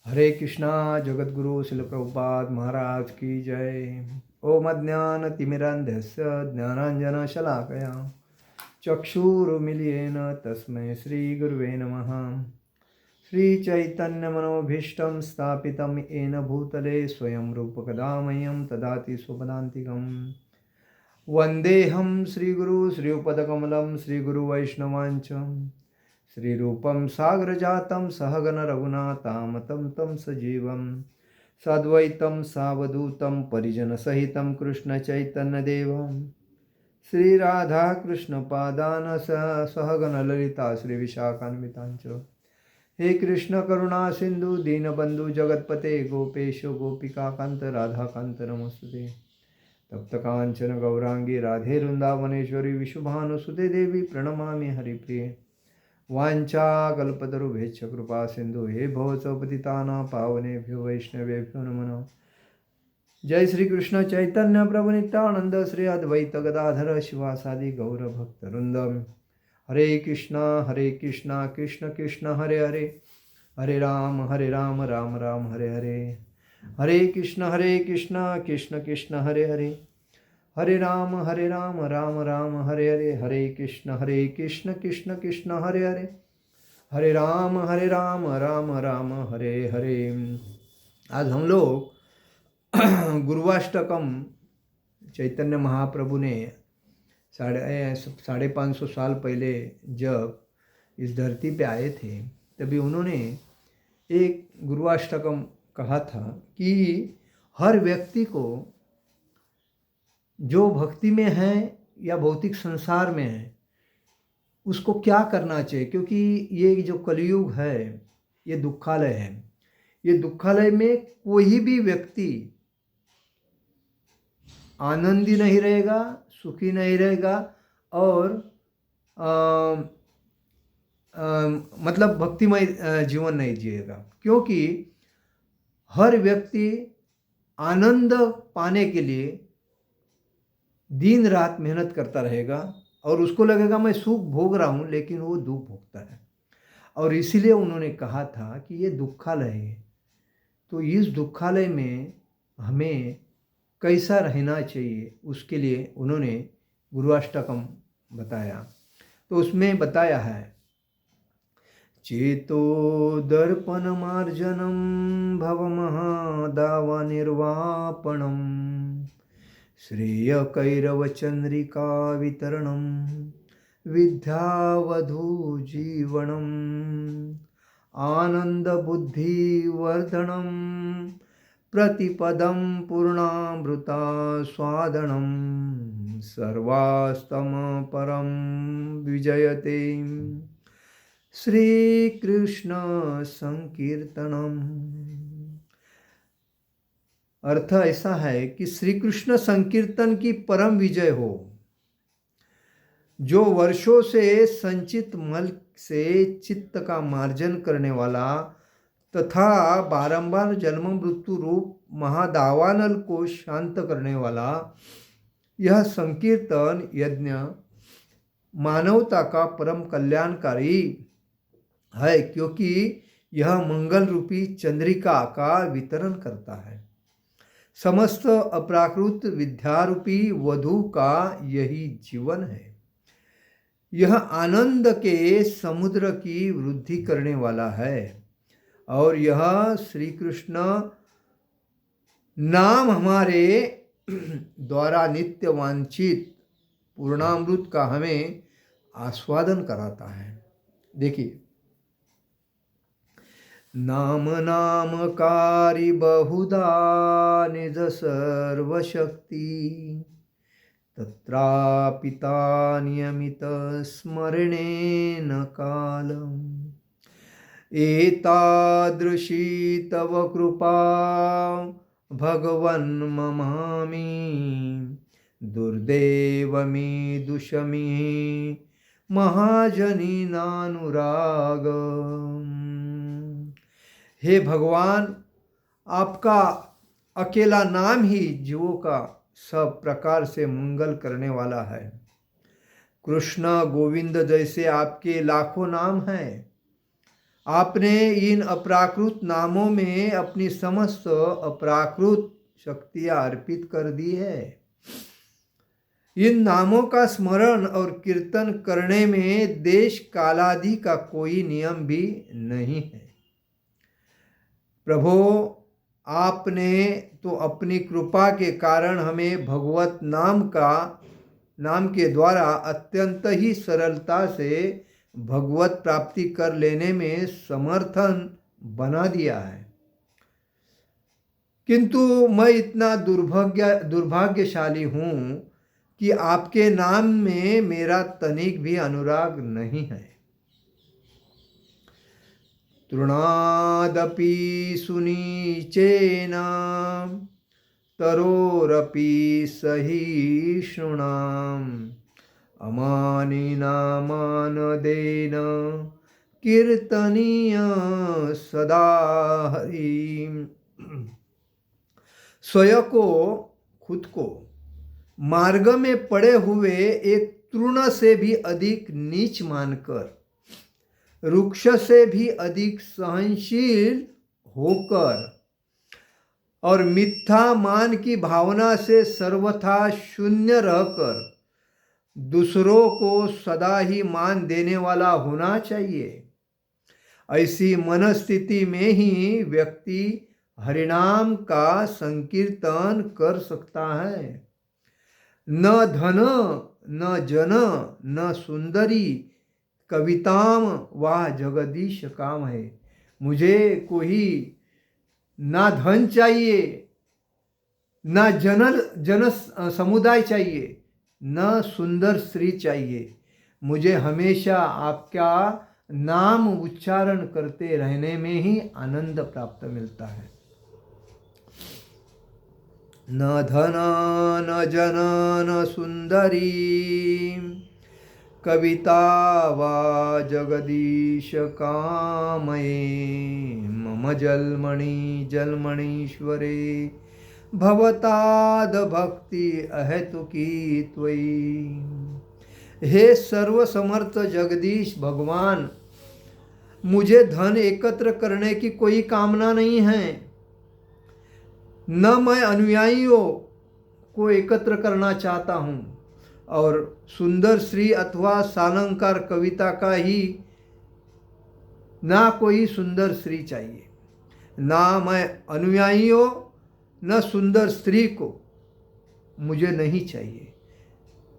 हरे कृष्णा। जगत गुरु शिल प्रभुपाद महाराज की जय। ओम अज्ञानतिमिरान्धस्य ज्ञानाञ्जनशलाकया चक्षुरुन्मीलितेन तस्मै श्रीगुरुवे नमः। श्रीचैतन्यमनोभीष्टं स्थापितं येन भूतले स्वयं रूपकदा मह्यं ददाति स्वपदान्तिकम्। वन्देऽहं श्रीगुरु श्रीयुतपदकमलं श्रीगुरुवैष्णवाञ्च श्रीरूपं साग्रजातं सहगण रघुनाथामतं तं सजीवं साद्वैतं सावधूतं परिजनसहितं कृष्णचैतन्यदेवं श्रीराधाकृष्णपादान् सहगण ललिता श्रीविशाखान्वितांच। हे कृष्ण करुणा सिंधु दीनबंधु जगतपते गोपेश गोपिकाकांत राधाकांत नमोस्तुते। तप्त कांचन गौरांगी राधे वृंदावनेश्वरी विशुभानुसुते देवी प्रणमामि हरिप्रिये। वाञ्छाकल्पतरुभ्यश्च कृपा सिंधु हे भवत्पतितानां पावनेभ्यो वैष्णवेभ्यो नमः नमः। जय श्री कृष्ण चैतन्य प्रभु नित्यानंद श्री अद्वैत गदाधर शिवासादि गौर भक्तवृंद। हरे कृष्णा कृष्ण कृष्ण हरे हरे हरे राम राम राम हरे हरे। हरे कृष्ण कृष्ण कृष्ण हरे हरे हरे राम राम राम हरे हरे। हरे कृष्ण कृष्ण कृष्ण हरे हरे हरे राम राम राम हरे हरे। आज हम लोग गुरुवाष्टकम चैतन्य महाप्रभु ने 550 साल पहले जब इस धरती पे आए थे तभी उन्होंने एक गुरुवाष्टकम कहा था कि हर व्यक्ति को जो भक्ति में है या भौतिक संसार में है उसको क्या करना चाहिए, क्योंकि ये जो कलयुग है ये दुखालय है। ये दुखालय में कोई भी व्यक्ति आनंदी नहीं रहेगा, सुखी नहीं रहेगा और मतलब भक्तिमय जीवन नहीं जिएगा, क्योंकि हर व्यक्ति आनंद पाने के लिए दिन रात मेहनत करता रहेगा और उसको लगेगा मैं सुख भोग रहा हूँ, लेकिन वो दुख भोगता है। और इसीलिए उन्होंने कहा था कि ये दुखालय है, तो इस दुखालय में हमें कैसा रहना चाहिए उसके लिए उन्होंने गुरुवाष्टकम बताया। तो उसमें बताया है चेतो दर्पण मार्जनम भवमहादावा निर्वापणम श्रेय कैरव चंद्रिका वितरणम विद्यावधू जीवनम आनंद बुद्धि वर्धनम प्रतिपदम पूर्णामृता स्वादनम सर्वास्तम परम विजयते श्री कृष्ण संकीर्तनम। अर्थ ऐसा है कि श्री कृष्ण संकीर्तन की परम विजय हो। जो वर्षों से संचित मल से चित्त का मार्जन करने वाला तथा बारंबार जन्म मृत्यु रूप महादावानल को शांत करने वाला यह संकीर्तन यज्ञ मानवता का परम कल्याणकारी है, क्योंकि यह मंगल रूपी चंद्रिका का वितरण करता है। समस्त अप्राकृत विद्यारूपी वधु का यही जीवन है। यह आनंद के समुद्र की वृद्धि करने वाला है और यह श्री कृष्ण नाम हमारे द्वारा नित्य वांछित पूर्णामृत का हमें आस्वादन कराता है। देखिए, नाम नामकारी बहुधा निज सर्वशक्ति तत्रापिता नियमित स्मरणेन कालम् एतादृशी तव कृपा भगवन् ममामि दुर्दैव मे दुषमी महाजनी नानुराग। हे भगवान, आपका अकेला नाम ही जीवों का सब प्रकार से मंगल करने वाला है। कृष्ण गोविंद जैसे आपके लाखों नाम हैं आपने इन अप्राकृत नामों में अपनी समस्त अप्राकृत शक्तियां अर्पित कर दी है। इन नामों का स्मरण और कीर्तन करने में देश कालादि का कोई नियम भी नहीं है। प्रभो, आपने तो अपनी कृपा के कारण हमें भगवत नाम के द्वारा अत्यंत ही सरलता से भगवत प्राप्ति कर लेने में समर्थन बना दिया है। किंतु मैं इतना दुर्भाग्यशाली हूँ कि आपके नाम में मेरा तनिक भी अनुराग नहीं है। तृणादपि सुनीचेन तरोरपि सहिष्णुनाम् अमानिनामानदेन कीर्तनीय सदा हरिम्। स्वयं को, खुद को मार्ग में पड़े हुए एक तृण से भी अधिक नीच मानकर, वृक्ष से भी अधिक सहनशील होकर और मिथ्या मान की भावना से सर्वथा शून्य रहकर दूसरों को सदा ही मान देने वाला होना चाहिए। ऐसी मनस्थिति में ही व्यक्ति हरिनाम का संकीर्तन कर सकता है। न धन न जन न सुंदरी कविताम वाह जगदीश काम है। मुझे कोई ना धन चाहिए, ना जन समुदाय चाहिए, न सुंदर स्त्री चाहिए। मुझे हमेशा आपका नाम उच्चारण करते रहने में ही आनंद प्राप्त मिलता है। न धन न जन न सुंदरी कविता वा जगदीश कामये मम जलमणि जलमणीश्वरे भवताद भक्ति अहेतुकी त्वयि। हे सर्वसमर्थ जगदीश भगवान, मुझे धन एकत्र करने की कोई कामना नहीं है, न मैं अनुयायियों को एकत्र करना चाहता हूँ, और सुंदर श्री अथवा सालंकार कविता का ही ना कोई सुंदर स्त्री चाहिए। ना मैं अनुयायियों न सुंदर स्त्री को मुझे नहीं चाहिए।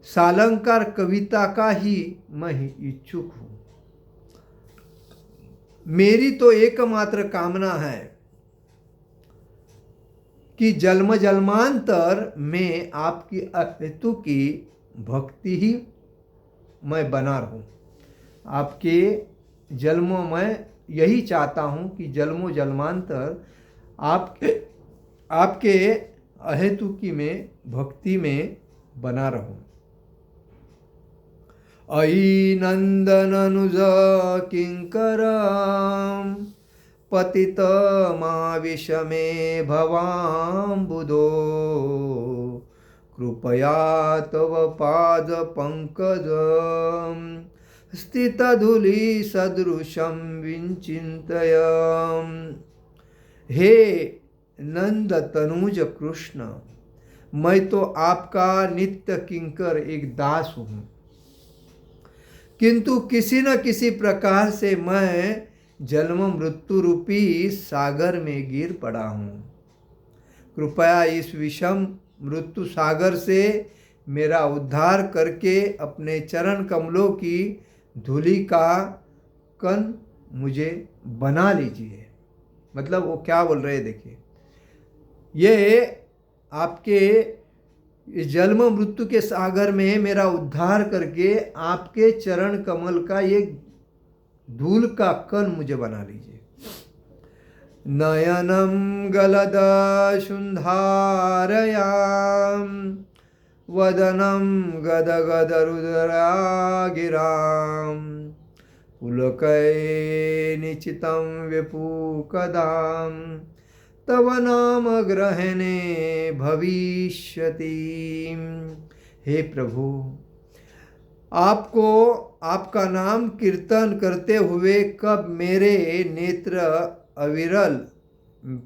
सालंकार कविता का ही मैं इच्छुक हूँ। मेरी तो एकमात्र कामना है कि जन्म जन्मांतर में आपकी अहेतु की भक्ति ही मैं बना रहूं। आपके जन्मों में यही चाहता हूं कि जन्मों जन्मांतर आपके अहेतुकी में भक्ति में बना रहूं। अयि नंदन अनुज किंकरम पतित माविश में भवाम्बुदो कृपया तव पाद पंकज स्थित धूलि सदृशम विचिंतयम्। हे नंद तनुज कृष्ण, मैं तो आपका नित्य किंकर एक दास हूँ, किंतु किसी न किसी प्रकार से मैं जन्म मृत्यु रूपी सागर में गिर पड़ा हूँ। कृपया इस विषम मृत्यु सागर से मेरा उद्धार करके अपने चरण कमलों की धूलि का कण मुझे बना लीजिए। मतलब वो क्या बोल रहे हैं देखिए, ये आपके इस जन्म मृत्यु के सागर में मेरा उद्धार करके आपके चरण कमल का ये धूल का कण मुझे बना लीजिए। नयनम गलद शुंधारयाम वदनम गद गद रुद्रा गिराम पुलकै निचितं व्यपूकदाम तव नाम ग्रहणे भविष्यति। हे प्रभु, आपको आपका नाम कीर्तन करते हुए कब मेरे नेत्र अविरल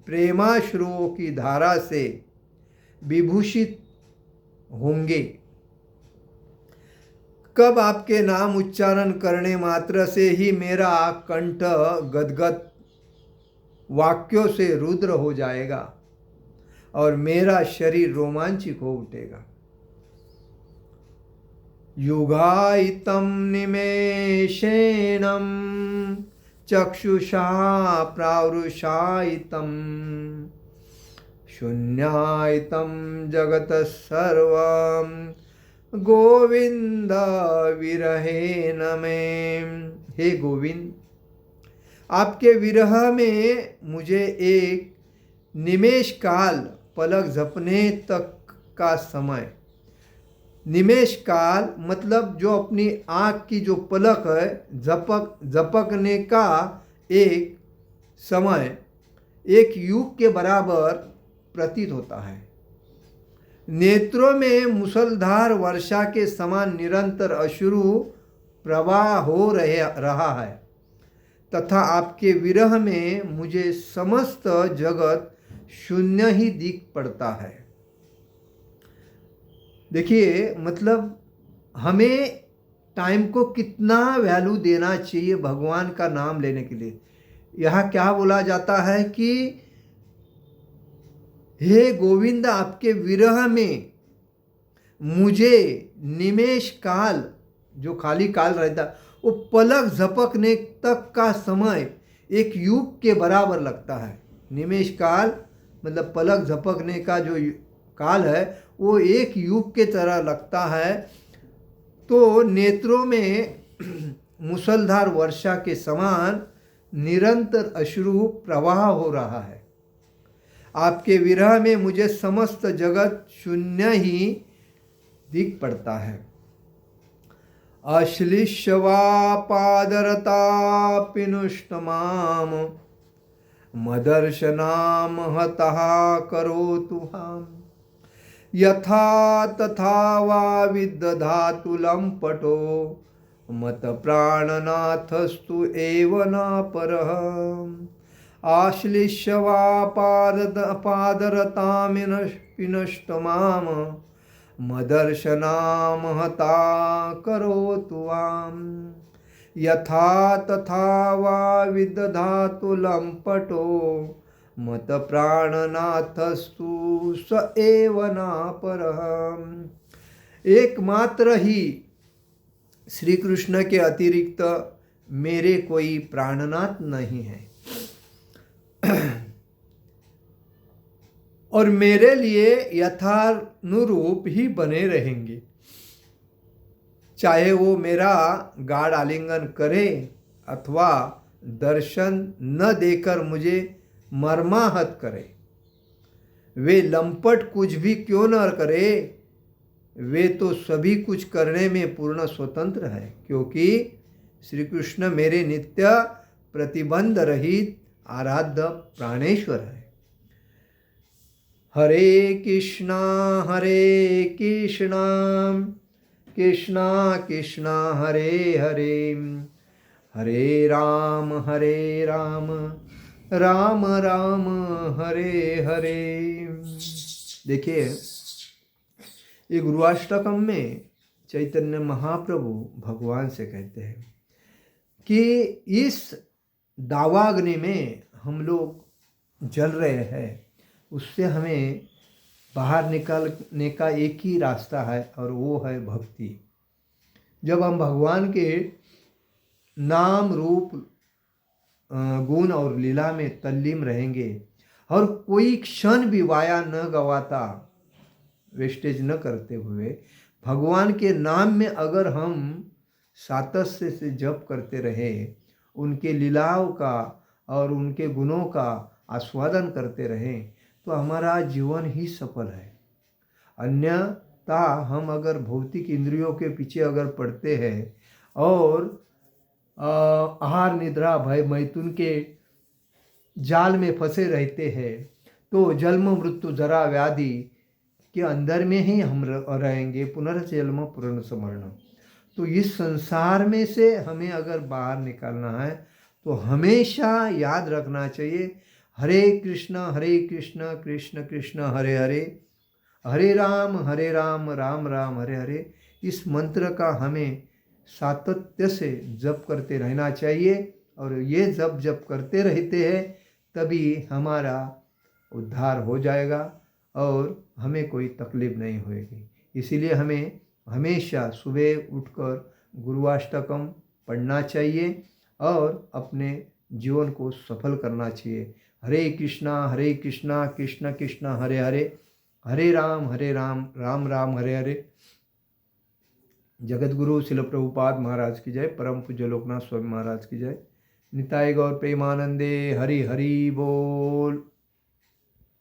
प्रेमाश्रुओं की धारा से विभूषित होंगे। कब आपके नाम उच्चारण करने मात्र से ही मेरा कंठ गदगद वाक्यों से रुद्र हो जाएगा और मेरा शरीर रोमांचित हो उठेगा। युगायितं निमेषेणं चक्षुषा प्रावृषायितं शून्यायितं जगतः सर्वं गोविंद विरहेण में। हे गोविंद, आपके विरह में मुझे एक निमेष काल पलक झपने तक का समय, निमेष काल मतलब जो अपनी आँख की जो पलक है झपकने का एक समय एक युग के बराबर प्रतीत होता है। नेत्रों में मूसलधार वर्षा के समान निरंतर अश्रु प्रवाह हो रहा है तथा आपके विरह में मुझे समस्त जगत शून्य ही दिख पड़ता है। देखिए, मतलब हमें टाइम को कितना वैल्यू देना चाहिए भगवान का नाम लेने के लिए। यहाँ क्या बोला जाता है कि हे गोविंद, आपके विरह में मुझे निमेष काल, जो खाली काल रहता वो पलक झपकने तक का समय एक युग के बराबर लगता है। निमेष काल मतलब पलक झपकने का जो काल है वो एक युग के तरह लगता है। तो नेत्रों में मूसलधार वर्षा के समान निरंतर अश्रु प्रवाह हो रहा है। आपके विरह में मुझे समस्त जगत शून्य ही दिख पड़ता है। अश्लिष्यवा पादरता पिनुष्टमाम मदर्शनाम हतः करोतु हम यथा तथा वा विदधातु लंपटो मत प्राणनाथस्तु एव न परः। आश्लिष्य वा पादरतामिनष्टमाम मदर्शनाम हता करोतु वाम यथा तथा वा विदधातु लंपटो मत प्राणनाथस्तु स एव न परः। एकमात्र ही श्री कृष्ण के अतिरिक्त मेरे कोई प्राणनाथ नहीं है और मेरे लिए यथानुरूप ही बने रहेंगे, चाहे वो मेरा गाढ़ आलिंगन करे अथवा दर्शन न देकर मुझे मर्माहत करे। वे लंपट कुछ भी क्यों न करे, वे तो सभी कुछ करने में पूर्ण स्वतंत्र है, क्योंकि श्री कृष्ण मेरे नित्य प्रतिबंध रहित आराध्य प्राणेश्वर है। हरे कृष्णा कृष्णा कृष्णा हरे हरे, हरे राम राम राम हरे हरे। देखिए, ये गुरुअष्टकम में चैतन्य महाप्रभु भगवान से कहते हैं कि इस दावाग्नि में हम लोग जल रहे हैं, उससे हमें बाहर निकलने का एक ही रास्ता है और वो है भक्ति। जब हम भगवान के नाम रूप गुण और लीला में तल्लीन रहेंगे और कोई क्षण भी वाया न गवाता, वेस्टेज न करते हुए भगवान के नाम में अगर हम सातस्य से जप करते रहे, उनके लीलाओं का और उनके गुणों का आस्वादन करते रहें, तो हमारा जीवन ही सफल है। अन्यथा हम अगर भौतिक इंद्रियों के पीछे अगर पड़ते हैं और आहार निद्रा भय मैथुन के जाल में फंसे रहते हैं, तो जन्म मृत्यु जरा व्याधि के अंदर में ही हम रहेंगे, पुनर्जन्म पुनर्स्मरण। तो इस संसार में से हमें अगर बाहर निकलना है तो हमेशा याद रखना चाहिए, हरे कृष्ण कृष्ण कृष्ण हरे हरे, हरे राम राम राम हरे हरे। इस मंत्र का हमें सातत्य से जप करते रहना चाहिए, और ये जप करते रहते हैं तभी हमारा उद्धार हो जाएगा और हमें कोई तकलीफ नहीं होएगी। इसीलिए हमें हमेशा सुबह उठकर गुरुवाष्टकम पढ़ना चाहिए और अपने जीवन को सफल करना चाहिए। हरे कृष्णा कृष्ण कृष्ण हरे हरे, हरे राम राम राम हरे हरे। जगत गुरु शिल प्रभुपाद महाराज की जय, परम पूज्य लोकनाथ स्वामी महाराज की जय। निताय गौर प्रेमानंदे, हरि हरि बोल।